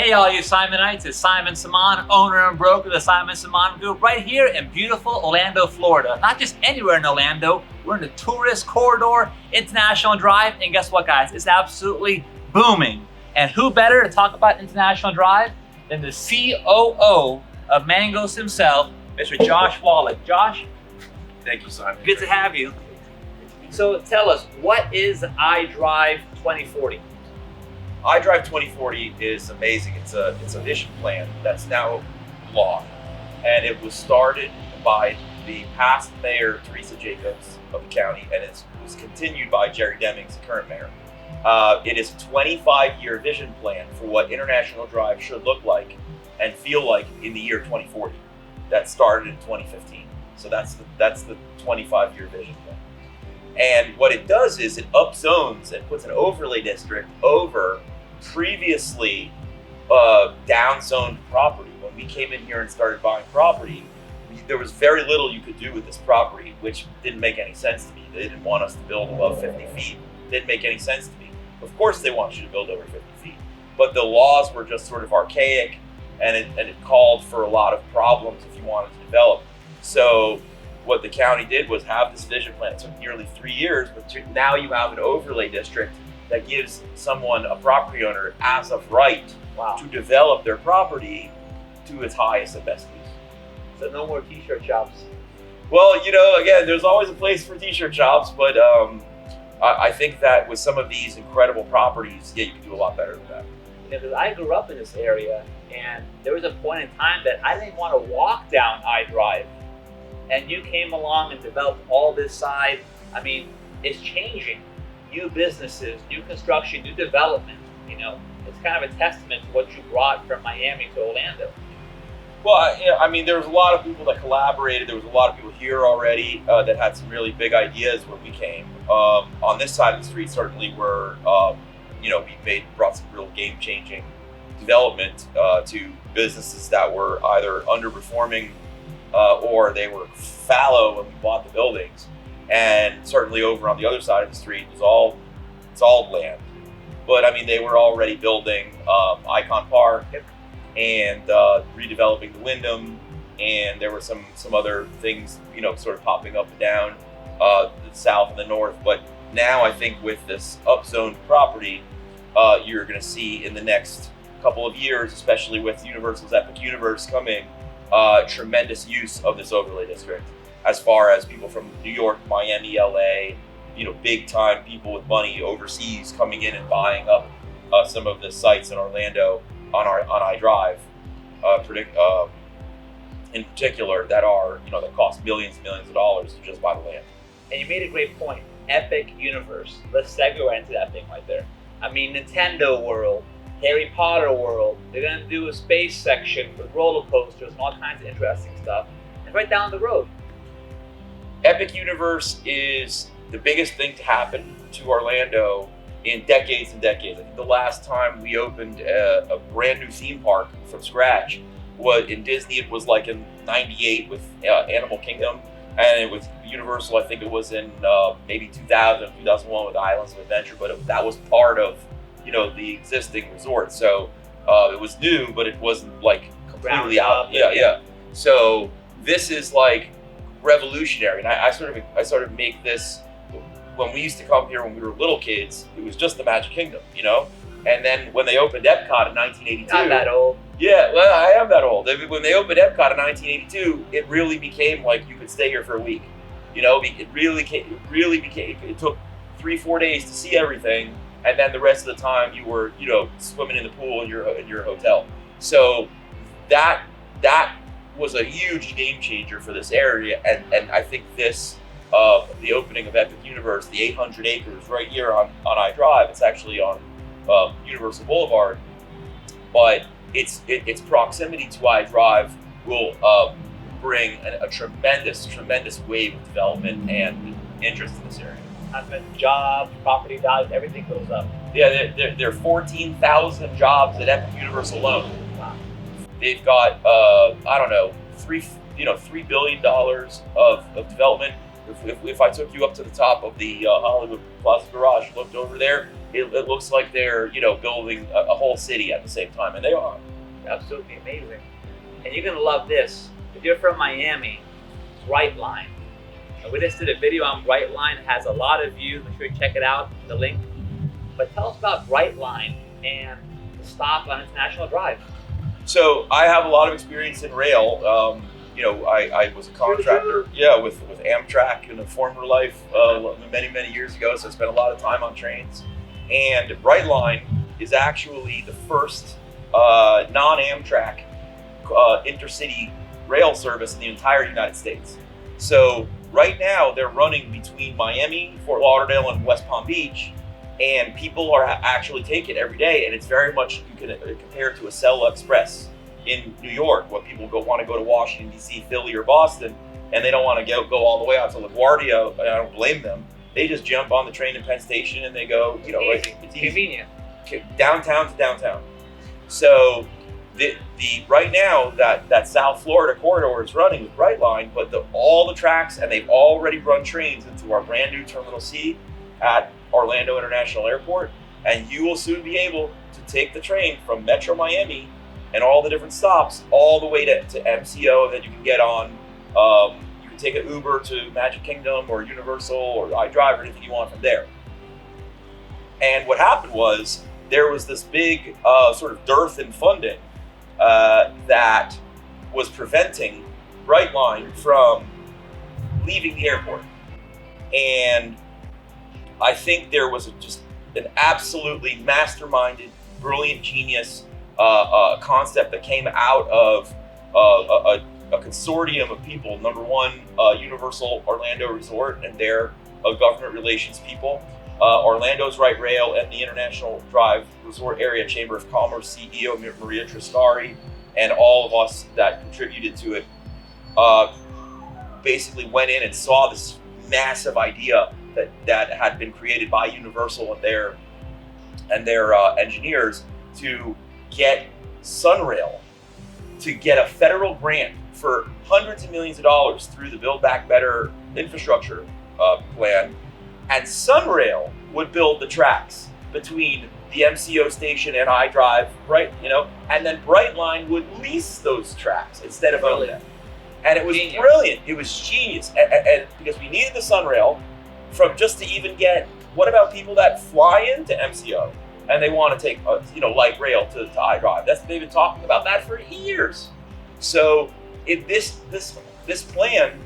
Hey all you Simonites, it's Simon Simaan, owner and broker of the Simon Simaan Group right here in beautiful Orlando, Florida. Not just anywhere in Orlando, we're in the tourist corridor, International Drive, and guess what guys, it's absolutely booming. And who better to talk about International Drive than the COO of Mangos himself, Mr. Josh Wallach. Josh? Thank you, Simon. Good to have you. So tell us, what is iDrive 2040? iDrive 2040 is amazing. It's a vision plan that's now law, and it was started by the past mayor Teresa Jacobs of the county, and it was continued by Jerry Demings, the current mayor. It is a 25-year vision plan for what International Drive should look like and feel like in the year 2040. That started in 2015. So that's the 25-year vision plan. And what it does is it upzones and puts an overlay district over previously downzoned property. When we came in here and started buying property, there was very little you could do with this property, which didn't make any sense to me. They didn't want us to build above 50 feet. Didn't make any sense to me. Of course they want you to build over 50 feet, but the laws were just sort of archaic, and it called for a lot of problems if you wanted to develop. So what the county did was have this vision plan. It took nearly 3 years, but now you have an overlay district that gives someone, a property owner, as of right to develop their property to its highest and best use. So no more t-shirt shops. Well, again, there's always a place for t-shirt shops, but I think that with some of these incredible properties, yeah, you can do a lot better than that. Because I grew up in this area, and there was a point in time that I didn't want to walk down iDrive. And you came along and developed all this side. I mean, it's changing. New businesses, new construction, new development. It's kind of a testament to what you brought from Miami to Orlando. Well, I mean, there was a lot of people that collaborated. There was a lot of people here already that had some really big ideas when we came. On this side of the street, certainly we brought some real game-changing development to businesses that were either underperforming or they were fallow when we bought the buildings. And certainly over on the other side of the street it's all land. But I mean, they were already building Icon Park and redeveloping the Wyndham, and there were some other things, sort of popping up and down the south and the north. But now I think with this upzoned property, you're going to see in the next couple of years, especially with Universal's Epic Universe coming, tremendous use of this overlay district, as far as people from New York, Miami, LA, big time people with money overseas coming in and buying up some of the sites in Orlando on iDrive, in particular, that are that cost millions and millions of dollars to just buy the land. And you made a great point. Epic Universe. Let's segue into that thing right there. I mean, Nintendo World, Harry Potter World. They're gonna do a space section with roller coasters and all kinds of interesting stuff. And right down the road. Epic Universe is the biggest thing to happen to Orlando in decades and decades. I think the last time we opened a brand new theme park from scratch was in Disney. It was like in '98 with Animal Kingdom, and with Universal, I think it was in maybe 2000, 2001 with Islands of Adventure. But that was part of the existing resort, so it was new, but it wasn't like completely out. Yeah. So this is like revolutionary, and I sort of make this. When we used to come here when we were little kids, it was just the Magic Kingdom, and then when they opened Epcot in 1982. Not that old. Yeah, well, I am that old. When they opened Epcot in 1982, it really became like you could stay here for a week. It really became. It took 3-4 days to see everything, and then the rest of the time you were, swimming in the pool in your hotel. So that was a huge game changer for this area, and I think this. The opening of Epic Universe, the 800 acres right here on iDrive. It's actually on Universal Boulevard, but its proximity to iDrive will bring a tremendous wave of development and interest in this area. I've been jobs, property values, everything goes up. Yeah, there are 14,000 jobs at Epic Universe alone. Wow. They've got $3 billion of development. If I took you up to the top of the Hollywood Plaza Garage, looked over there, it looks like they're building a whole city at the same time, and they are. Absolutely amazing. And you're gonna love this. If you're from Miami, Brightline. We just did a video on Brightline. It has a lot of views. Make sure you check it out, the link. But tell us about Brightline and the stop on International Drive. So I have a lot of experience in rail. I was a contractor, with Amtrak in a former life many years ago. So I spent a lot of time on trains. And Brightline is actually the first non-Amtrak intercity rail service in the entire United States. So right now they're running between Miami, Fort Lauderdale, and West Palm Beach, and people are actually taking it every day. And it's very much, you can compare it to a Acela Express in New York, when people want to go to Washington D.C., Philly, or Boston, and they don't want to go all the way out to LaGuardia. I don't blame them. They just jump on the train in Penn Station and they go, it's easy. Convenient. Downtown to downtown. So the right now that South Florida corridor is running with Brightline, but all the tracks, and they've already run trains into our brand new Terminal C at Orlando International Airport, and you will soon be able to take the train from Metro Miami and all the different stops all the way to MCO that you can get on. You can take an Uber to Magic Kingdom or Universal or iDrive or anything you want from there. And what happened was there was this big sort of dearth in funding that was preventing Brightline from leaving the airport. And I think there was just an absolutely masterminded, brilliant genius concept that came out of a consortium of people. Number one, Universal Orlando Resort and their government relations people, Orlando's Right Rail, and the International Drive Resort Area Chamber of Commerce CEO Maria Triscari, and all of us that contributed to it, basically went in and saw this massive idea that had been created by Universal and their engineers to get Sunrail to get a federal grant for hundreds of millions of dollars through the Build Back Better infrastructure plan, and Sunrail would build the tracks between the MCO station and iDrive, right? And then Brightline would lease those tracks instead of owning them. And it was brilliant. It was genius, and because we needed the Sunrail just to even get. What about people that fly into MCO and they want to take light rail to iDrive? They've been talking about that for years. So this plan,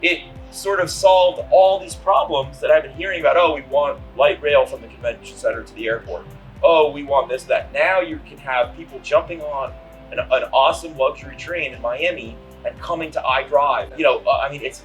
it sort of solved all these problems that I've been hearing about. Oh, we want light rail from the convention center to the airport. Oh, we want this, that. Now you can have people jumping on an awesome luxury train in Miami and coming to iDrive.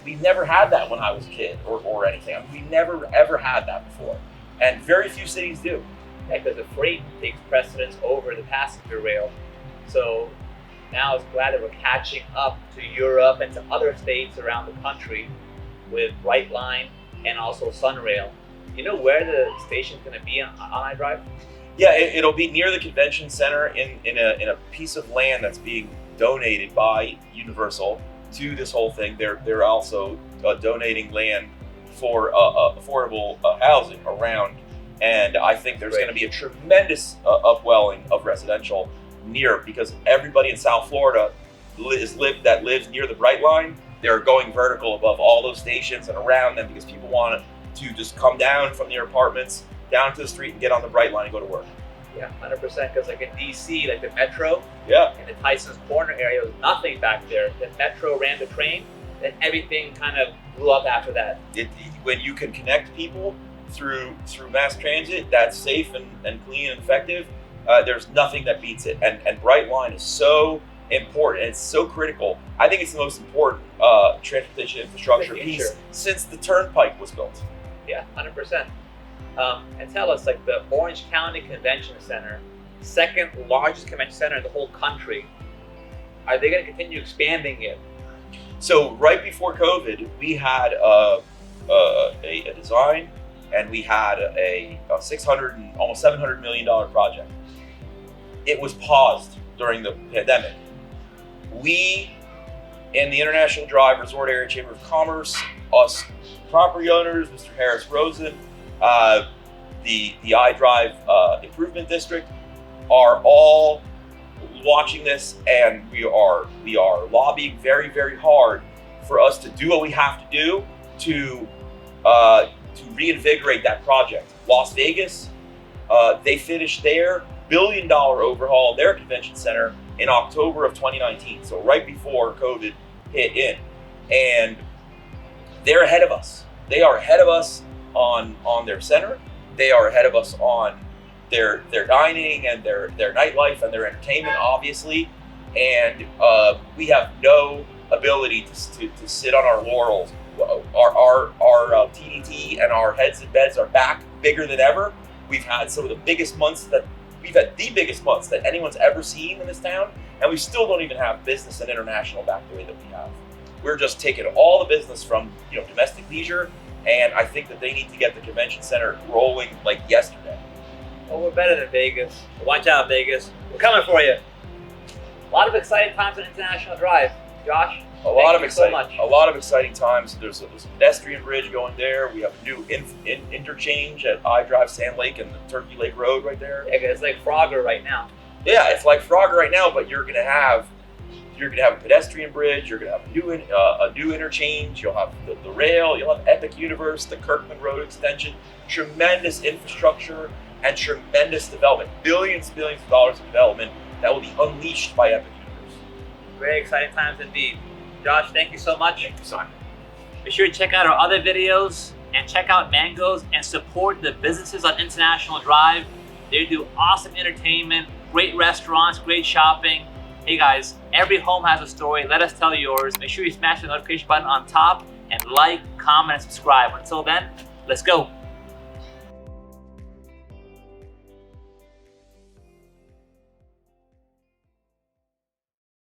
We've never had that when I was a kid or anything. We never ever had that before, and very few cities do. Yeah, because the freight takes precedence over the passenger rail. So now it's glad that we're catching up to Europe and to other states around the country with Brightline and also Sunrail. You know where the station's going to be on iDrive? Yeah, it'll be near the convention center in a piece of land that's being donated by Universal to this whole thing. They're also donating land for affordable housing around, and I think there's going to be a tremendous upwelling of residential near, because everybody in South Florida that lives near the Brightline, they're going vertical above all those stations and around them, because people want to just come down from their apartments down to the street and get on the Brightline and go to work. Yeah, 100%. Because like in DC, like the Metro, in the Tyson's Corner area, there was nothing back there. The Metro ran the train, then everything kind of blew up after that. When you can connect people through mass transit that's safe and clean and effective, there's nothing that beats it. And Brightline is so important. It's so critical. I think it's the most important transportation infrastructure piece since the turnpike was built. Yeah, 100%. And tell us, like the Orange County Convention Center, second largest convention center in the whole country, are they going to continue expanding it? So right before COVID, we had a design, and we had a $600 and almost $700 million project. It was paused during the pandemic. We, in the International Drive Resort Area Chamber of Commerce, us property owners, Mr. Harris Rosen, the iDrive Improvement District are all watching this, and we are lobbying very, very hard for us to do what we have to do to reinvigorate that project. Las Vegas, they finished their $1 billion overhaul of their convention center in October of 2019, so right before COVID hit in, and they're ahead of us. They are ahead of us on their center. They are ahead of us on their dining and their nightlife and their entertainment, obviously. And we have no ability to sit on our laurels. Our TDT and our heads and beds are back bigger than ever. We've had some of the biggest months that anyone's ever seen in this town, and we still don't even have business and international back the way that we have. We're just taking all the business from domestic leisure, and I think that they need to get the convention center rolling like yesterday. Well, we're better than Vegas. Watch out, Vegas. We're coming for you. A lot of exciting times on International Drive. Josh, a lot of exciting times. There's a pedestrian bridge going there. We have a new interchange at iDrive Sand Lake and the Turkey Lake Road right there. Yeah, it's like Frogger right now. Yeah, it's like Frogger right now, but you're gonna have a pedestrian bridge. You're gonna have a new interchange. You'll have the rail. You'll have Epic Universe, the Kirkman Road extension. Tremendous infrastructure and tremendous development. Billions of dollars of development that will be unleashed by Epic Universe. Very exciting times indeed. Josh, thank you so much. Thank you, Simon. Be sure to check out our other videos and check out Mango's and support the businesses on International Drive. They do awesome entertainment, great restaurants, great shopping. Hey guys, every home has a story. Let us tell yours. Make sure you smash the notification button on top and like, comment, and subscribe. Until then, let's go.